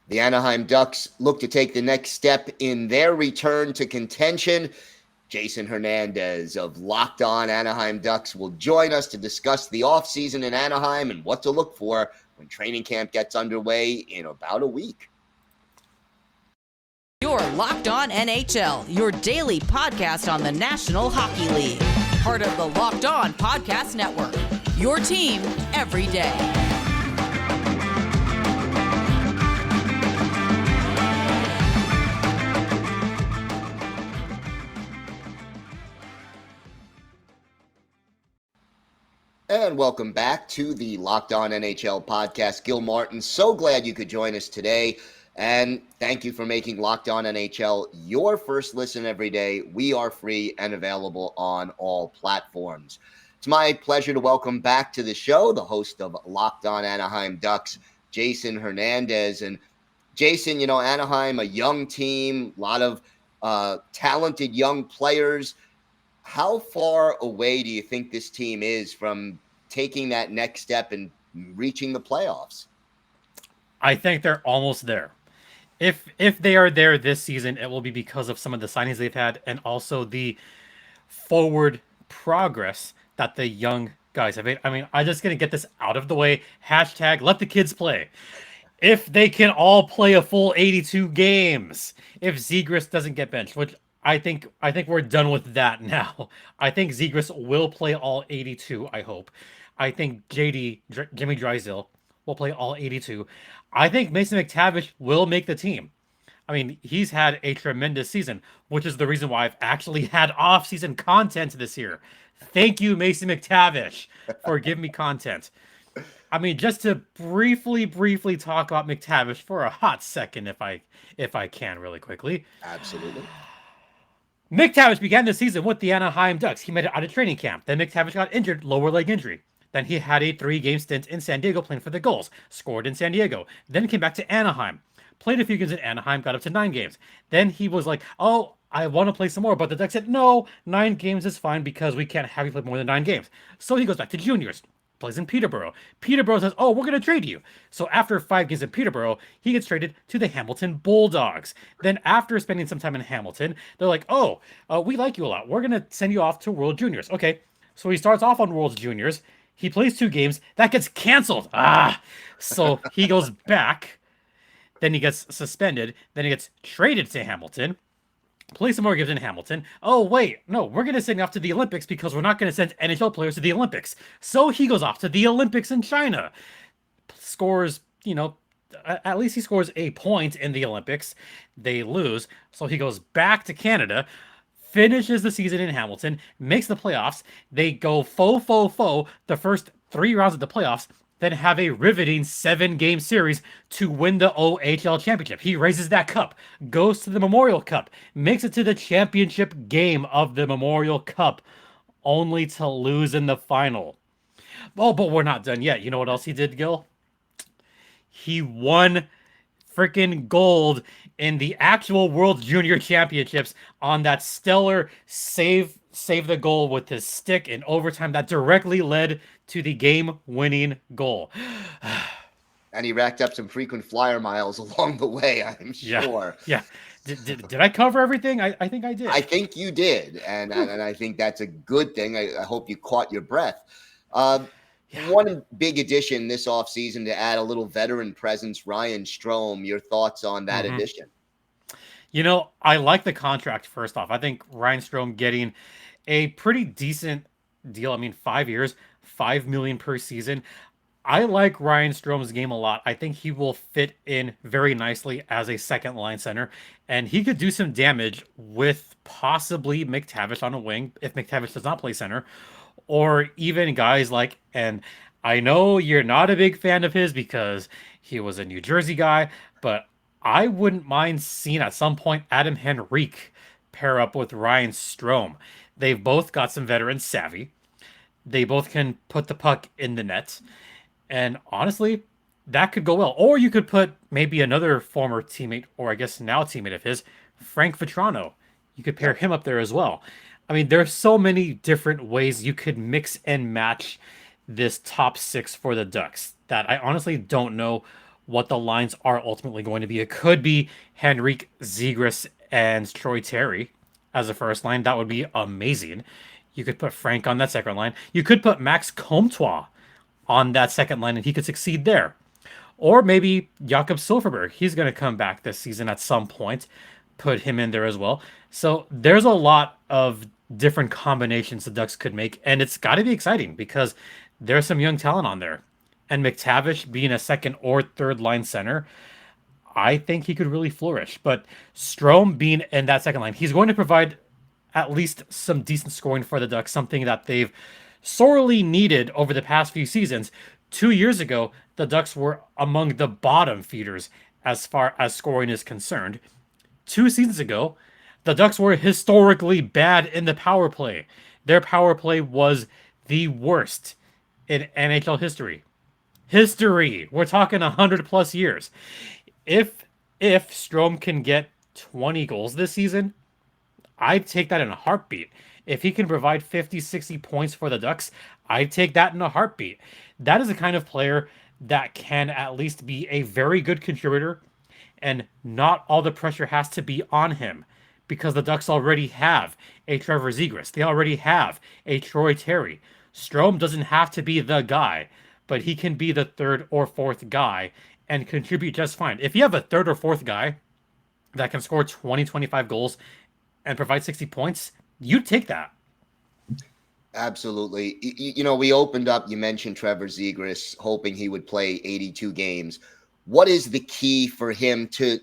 The Anaheim Ducks look to take the next step in their return to contention. Jason Henrnandez of Locked On Anaheim Ducks will join us to discuss the offseason in Anaheim and what to look for when training camp gets underway in about a week. You're Locked On NHL, your daily podcast on the National Hockey League. Part of the Locked On Podcast Network, your team every day. And welcome back to the Locked On NHL podcast. Gil Martin, so glad you could join us today. And thank you for making Locked On NHL your first listen every day. We are free and available on all platforms. It's my pleasure to welcome back to the show the host of Locked On Anaheim Ducks, Jason Henrnandez. And Jason, you know, Anaheim, a young team, a lot of talented young players. How far away do you think this team is from taking that next step and reaching the playoffs? I think they're almost there. If they are there this season, it will be because of some of the signings they've had and also the forward progress that the young guys have made. I mean, I'm just going to get this out of the way. Hashtag let the kids play. If they can all play a full 82 games, if Zegras doesn't get benched, which I think we're done with that now. I think Zegras will play all 82, I hope. I think Jimmy Drysdale will play all 82. I think Mason McTavish will make the team. I mean, he's had a tremendous season, which is the reason why I've actually had off-season content this year. Thank you, Mason McTavish, for giving me content. I mean, just to briefly talk about McTavish for a hot second, if I can, really quickly. Absolutely. McTavish began the season with the Anaheim Ducks. He made it out of training camp. Then McTavish got injured, lower leg injury. Then he had a 3-game stint in San Diego playing for the Gulls, scored in San Diego. Then came back to Anaheim, played a few games in Anaheim, got up to 9 games. Then he was like, oh, I want to play some more. But the Ducks said, no, 9 games is fine because we can't have you play more than 9 games. So he goes back to juniors, plays in Peterborough. Peterborough says, oh, we're going to trade you. So after 5 games in Peterborough, he gets traded to the Hamilton Bulldogs. Then after spending some time in Hamilton, they're like, oh, we like you a lot. We're going to send you off to World Juniors. Okay, so he starts off on World Juniors. He plays 2 games. That gets canceled. So he goes back. Then he gets suspended. Then he gets traded to Hamilton. Plays some more games in Hamilton. Oh, wait. No, we're going to send him off to the Olympics because we're not going to send NHL players to the Olympics. So he goes off to the Olympics in China. Scores, at least he scores a point in the Olympics. They lose. So he goes back to Canada. Finishes the season in Hamilton, makes the playoffs. They go faux the first 3 rounds of the playoffs, then have a riveting 7-game series to win the OHL championship. He raises that cup, goes to the Memorial Cup, makes it to the championship game of the Memorial Cup, only to lose in the final. Oh, but we're not done yet. You know what else he did, Gil? He won freaking gold in the actual World Junior Championships on that stellar save the goal with his stick in overtime that directly led to the game-winning goal. And he racked up some frequent flyer miles along the way, I'm sure. Yeah. Did I cover everything? I think I did. I think you did, and I think that's a good thing. I hope you caught your breath. One big addition this offseason to add a little veteran presence, Ryan Strome. Your thoughts on that addition? I like the contract, first off. I think Ryan Strome getting a pretty decent deal. I mean, 5 years, $5 million per season. I like Ryan Strome's game a lot. I think he will fit in very nicely as a second line center, and he could do some damage with possibly McTavish on a wing if McTavish does not play center, or even guys like, and I know you're not a big fan of his because he was a New Jersey guy, but I wouldn't mind seeing at some point Adam Henrique pair up with Ryan Strome. They've both got some veteran savvy. They both can put the puck in the net. And honestly, that could go well. Or you could put maybe another former teammate, or I guess now teammate of his, Frank Vetrano. You could pair him up there as well. I mean, there's so many different ways you could mix and match this top 6 for the Ducks that I honestly don't know what the lines are ultimately going to be. It could be Henrik Zegras and Troy Terry as a first line. That would be amazing. You could put Frank on that second line. You could put Max Comtois on that second line and he could succeed there. Or maybe Jakob Silfverberg. He's going to come back this season at some point. Put him in there as well. So there's a lot of different combinations the Ducks could make. And it's got to be exciting because there's some young talent on there. And McTavish being a second or third line center, I think he could really flourish. But Strome being in that second line, he's going to provide at least some decent scoring for the Ducks, something that they've sorely needed over the past few seasons. 2 years ago, the Ducks were among the bottom feeders as far as scoring is concerned. 2 seasons ago, the Ducks were historically bad in the power play. Their power play was the worst in NHL history. We're talking 100 plus years. If Strome can get 20 goals this season, I'd take that in a heartbeat. If he can provide 50, 60 points for the Ducks, I'd take that in a heartbeat. That is the kind of player that can at least be a very good contributor, and not all the pressure has to be on him because the Ducks already have a Trevor Zegras. They already have a Troy Terry. Strome doesn't have to be the guy, but he can be the third or fourth guy and contribute just fine. If you have a third or fourth guy that can score 20, 25 goals and provide 60 points, you'd take that. Absolutely. We opened up, you mentioned Trevor Zegras, hoping he would play 82 games. What is the key for him to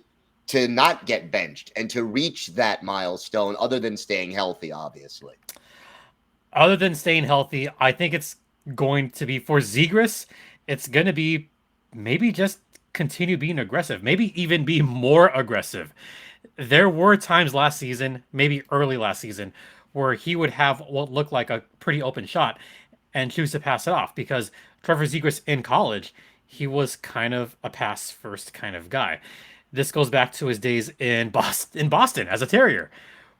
not get benched and to reach that milestone other than staying healthy, obviously? Other than staying healthy, I think it's going to be for Zegras, it's going to be maybe just continue being aggressive, maybe even be more aggressive. There were times last season, maybe early last season, where he would have what looked like a pretty open shot and choose to pass it off because Trevor Zegras in college, he was kind of a pass first kind of guy. This goes back to his days in Boston as a Terrier,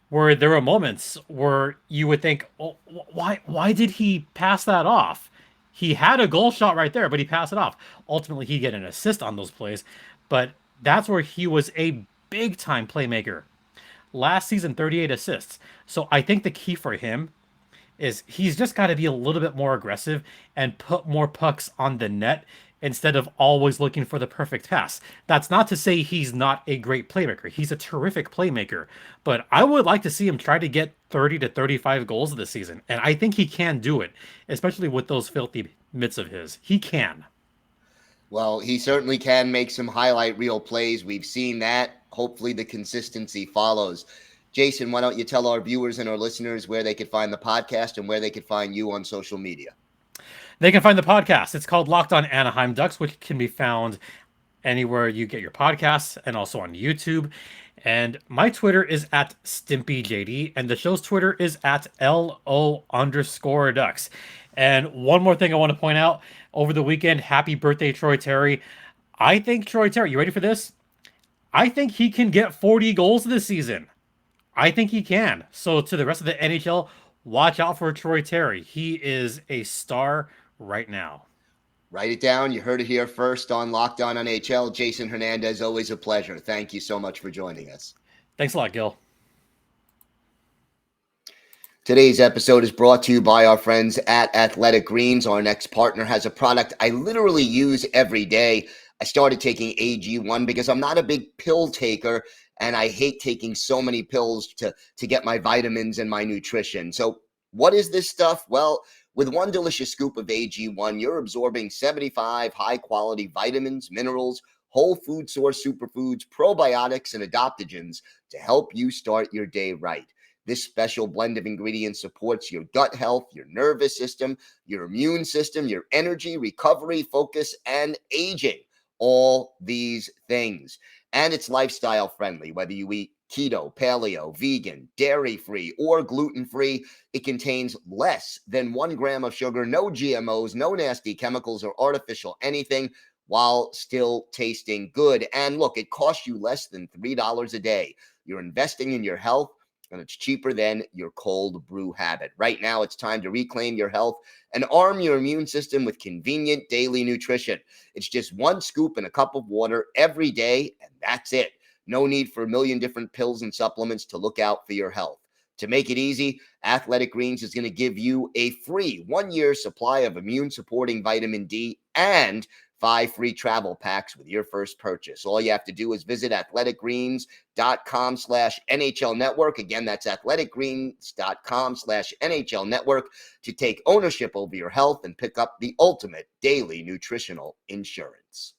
where there were moments where you would think, oh, why did he pass that off? He had a goal shot right there, but he passed it off. Ultimately, he get an assist on those plays, but that's where he was a big time playmaker. Last season, 38 assists. So I think the key for him is he's just got to be a little bit more aggressive and put more pucks on the net instead of always looking for the perfect pass. That's not to say he's not a great playmaker. He's a terrific playmaker, but I would like to see him try to get 30 to 35 goals this season. And I think he can do it, especially with those filthy mitts of his. He can. Well, he certainly can make some highlight reel plays. We've seen that. Hopefully the consistency follows. Jason, why don't you tell our viewers and our listeners where they could find the podcast and where they could find you on social media? They can find the podcast. It's called Locked On Anaheim Ducks, which can be found anywhere you get your podcasts and also on YouTube. And my Twitter is at StimpyJD, and the show's Twitter is at LO_Ducks. And one more thing I want to point out over the weekend, happy birthday, Troy Terry. I think Troy Terry, you ready for this? I think he can get 40 goals this season. I think he can. So to the rest of the NHL, watch out for Troy Terry. He is a star right now. Write it down. You heard it here first on Locked On NHL. Jason Henrnandez, always a pleasure. Thank you so much for joining us. Thanks a lot, Gil. Today's episode is brought to you by our friends at Athletic Greens. Our next partner has a product I literally use every day. I started taking AG1 because I'm not a big pill taker, and I hate taking so many pills to get my vitamins and my nutrition. So what is this stuff? Well, with one delicious scoop of AG1, you're absorbing 75 high-quality vitamins, minerals, whole food source superfoods, probiotics, and adaptogens to help you start your day right. This special blend of ingredients supports your gut health, your nervous system, your immune system, your energy, recovery, focus, and aging. All these things. And it's lifestyle friendly, whether you eat keto, paleo, vegan, dairy-free, or gluten-free. It contains less than 1 gram of sugar, no GMOs, no nasty chemicals or artificial anything, while still tasting good. And look, it costs you less than $3 a day. You're investing in your health and it's cheaper than your cold brew habit. Right now, it's time to reclaim your health and arm your immune system with convenient daily nutrition. It's just one scoop in a cup of water every day, and that's it. No need for a million different pills and supplements to look out for your health. To make it easy, Athletic Greens is going to give you a free 1-year supply of immune-supporting vitamin D and 5 free travel packs with your first purchase. All you have to do is visit athleticgreens.com/NHL Network. Again, that's athleticgreens.com/NHL Network to take ownership over your health and pick up the ultimate daily nutritional insurance.